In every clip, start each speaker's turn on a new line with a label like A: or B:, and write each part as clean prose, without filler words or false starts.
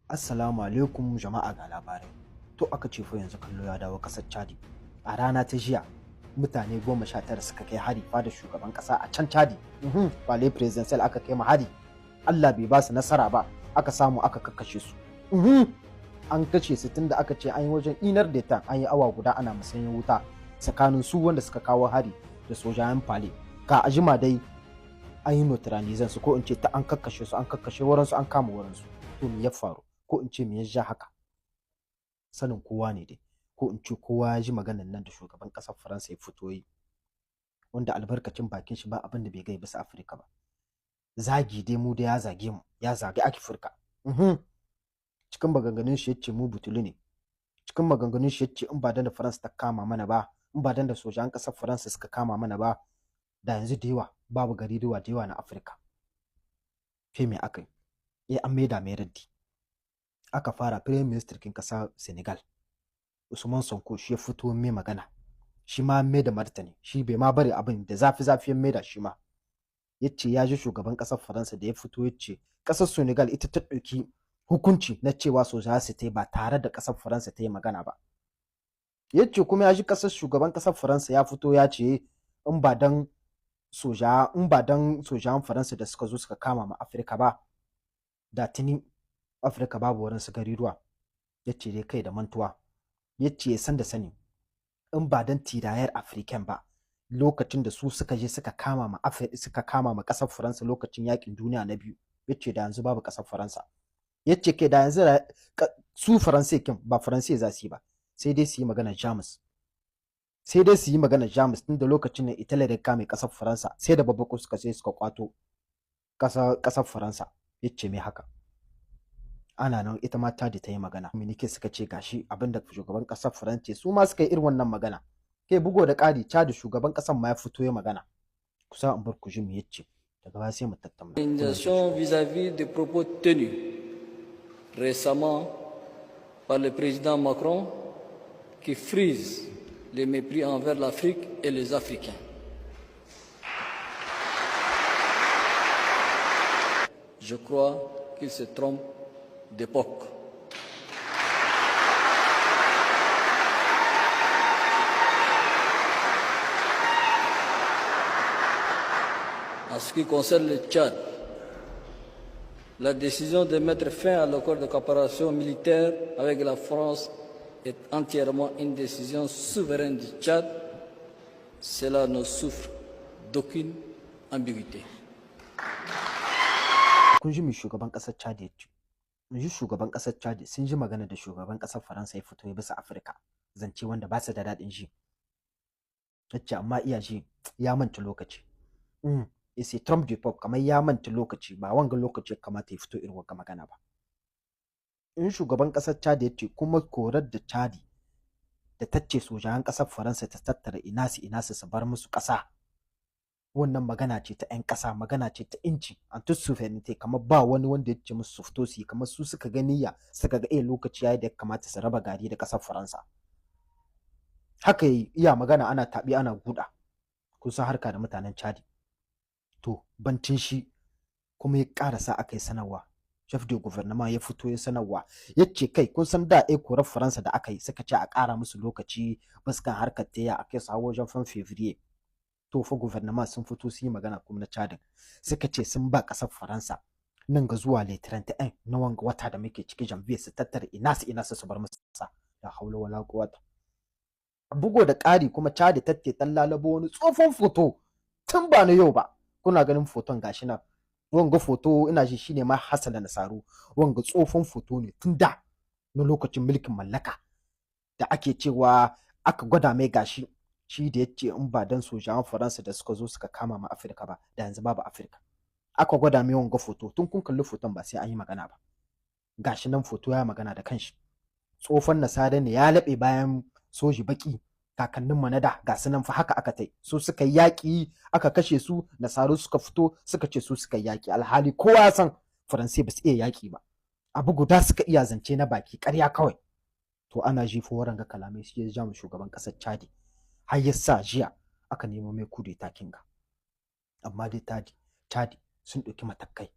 A: Assalamu alaikum jama'a ga labarai. To aka ce fa yanzu kallo ya dawo kasar Chadi. A rana ta jiya mutane 19 suka kai hari fada shugaban kasa a can Chadi. Wale presidential aka kai ma hari. Allah bai ba su nasara ba. Aka samu aka kakkashe su. An kashe su tunda aka ce an yi wajen inar da ta an yi awa guda ana musanyen wuta tsakanin su wanda suka kawo hari da sojayen fale. Ka ajima dai an yi neutralizan su ko in ce ta an kakkashe su an kakkashe wurinsu an kama wurinsu. To me ya faru? Ko in ce me ya ja haka sanin kowa ne dai, ko in ce kowa ya ji maganar nan da shugaban ƙasar Faransa ya fito yi, wanda albarkacin bakin shi ba abin da bai gai bisa Afirka ba. Zagi dai mu da ya zage mu, ya zagi Afirka. Cikin maganganun shi yace mu butulu ne, cikin maganganun shi yace in ba dan da Faransa ta kama mana ba, in ba dan da sojan ƙasar Faransa suka kama mana ba, da yanzu da yawa babu gari da yawa na Afirka. Fe me aka yi? An maida mai raddi. Aka fara Prime Minister kin ƙasa Senegal Usman Sonko shi ya fito mai magana, shi ma mai da martani, shi bai ma bari abin da zafi mai da shi ma yace ya ji shugaban ƙasar Faransa da ya fito yace ƙasar Senegal ita ta ɗauki hukunci na cewa soja su ta ba tare da ƙasar Faransa ta yi magana ba. Yace kuma ya ji shugaban ƙasar Faransa ya fito ya ce in ba dan sojan Faransa da suka zo suka kama ma Afirka ba, da tuni Afirka babu wurin su garuruwa. Yace dai kai da mantuwa. Yace san da sani in ba dan tirayar African ba, lokacin da su suka je suka kama ma ƙasar Faransa lokacin yakin duniya na biyu, yace da yanzu babu ƙasar Faransa. Yace kai da yanzu su Faransa kin ba Faransa za su yi ba, sai dai su yi magana Jamus. Sai dai su yi magana Jamus tunda lokacin da Italy da kame ƙasar Faransa sai da babbaku suka sai suka kwato ƙasar Faransa. Yace me haka. Ana nan ita ma ta yi magana. Minike suka ce gashi abinda shugaban ƙasar Faransa su ma suka yi irin wannan magana. Kai bugo da ƙari da shugaban ƙasar ma ya fito ya magana. Kusa in bar ku ji mu yace daga baya sai mu tattauna.
B: Vis-à-vis des propos tenus récemment par le président Macron qui frise le mépris envers l'Afrique et les Africains. Je crois qu'il se trompe d'époque. En ce qui concerne le Tchad, la décision de mettre fin à l'accord de coopération militaire avec la France est entièrement une décision souveraine du Tchad. Cela ne souffre d'aucune ambiguïté.
A: Kun ji mai shugaban ƙasar Chad ya ce, mun ji shugaban ƙasar Chad sun ji magana da shugaban ƙasar Faransa ya fito ya bisa Afirka, zance wanda ba su da daɗin ji. Yace amma iya ji ya manta lokaci. Yace Trump de Pop kamar ya manta lokaci, ba wanga lokaci kamata ya fito irin wanga magana ba. In shugaban ƙasar Chad ya ce kuma korar da Chad da tacce sojan ƙasar Faransa ta tattara ina su bar musu ƙasa. Wannan magana ce ta 'yan ƙasa, magana ce ta inci an sovereignty, kamar ba wani wanda ya ce musu su fito su yi, kamar su suka ga niyya suka ga lokaci yayi da ya kamata su raba gari da ƙasar Faransa. Haka iya magana ana taɓi ana guda, kusan harka da mutanen Chadi. To bancin shi kuma ya ƙarasa aka yi sanarwa, chef de gouvernement ya fito ya sanarwa ya ce kai kun san da korar Faransa da aka yi suka ce a ƙara musu lokaci baskan harkar ta a kai su wajen fan Fevrier. To fa gouvernement sun fito su yi magana kuma na Chadin suka ce sun ba ƙasar Faransa nan ga zuwa le 31 na wanga wata da muke ciki janvier su tattara ina su bar musu ƙasa. Da haula wala quwwata. Bugo da ƙari kuma Chad tatte dan lalabo wani tsofon foto tun ba na yau ba. Kuna ganin foton gashi nan. Wanga foto ina ji shine ma Hassan da Nasaru. Wanga tsofon foto ne tun da na lokacin mulkin mallaka da ake cewa aka gwada mai gashi. Shi da yace in ba dan sojan Faransa da suka zo suka kama ma Afirka ba, da yanzu babu Afirka. Aka gwada mai wanga foto, tun kun kalli foton ba sai an yi magana ba. Gashi nan foto ya magana da kanshi. Tsofan Nasara ne ya laɓe bayan soji baki, kakannin mu na da ga su nan fa haka aka tai. Su suka yi yaƙi aka kashe su, Nasaru suka fito suka ce su suka yi yaƙi. Alhali kowa ya san Faransa ba su iya yaƙi ba. Abu guda suka iya zance na baki, ƙarya kawai. To ana jifo waranga kalamai shi ya ja shugaban ƙasar Chadi. Har ya sa jiya aka nemo mai kudeta kinga. Amma dai Chadi sun ɗauki matakai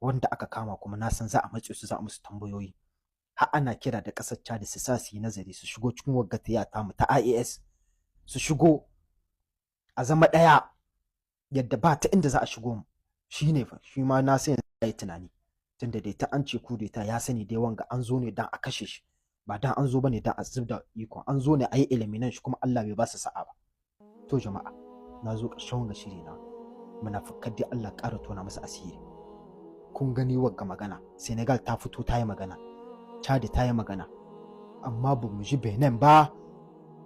A: wanda aka kama kuma na san za a matse su za a musu tambayoyi. Har ana kira da ƙasar Chad su sa su yi nazari su shigo cikin wagga ta mu ta IAS su shigo a zama ɗaya yadda ba ta inda za a shigo mu shine fa shi ma na san ya yi tunani tunda dai ta an ce kudeta ya sani dai wanga an zo ne dan a kashe shi ba dan an zo bane dan a zubda iko an zo ne a yi eliminan shi kuma Allah bai ba su sa'a ba. To jama'a na zo ƙarshen wanga shiri na munafikai dai Allah ƙara tona masa asiri. Kun gani wagga magana Senegal ta fito ta yi magana, Chad ta yi magana, amma ba mu ji Benin ba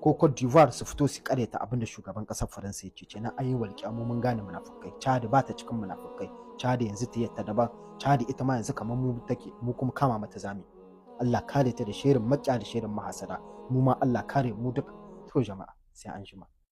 A: ko Cote d'Ivoire su fito su kareta abin da shugaban ƙasar Faransa ya ce na an yi walƙiya mu mun gane munafikai. Chad ba ta cikin munafikai, Chad yanzu ta yatta daban, Chad ita ma yanzu kamar mu take mu kuma kama mata zami. Allah kare ta da shirin maƙiya da shirin mahasada, mu ma Allah kare mu duka. To jama'a sai an jima.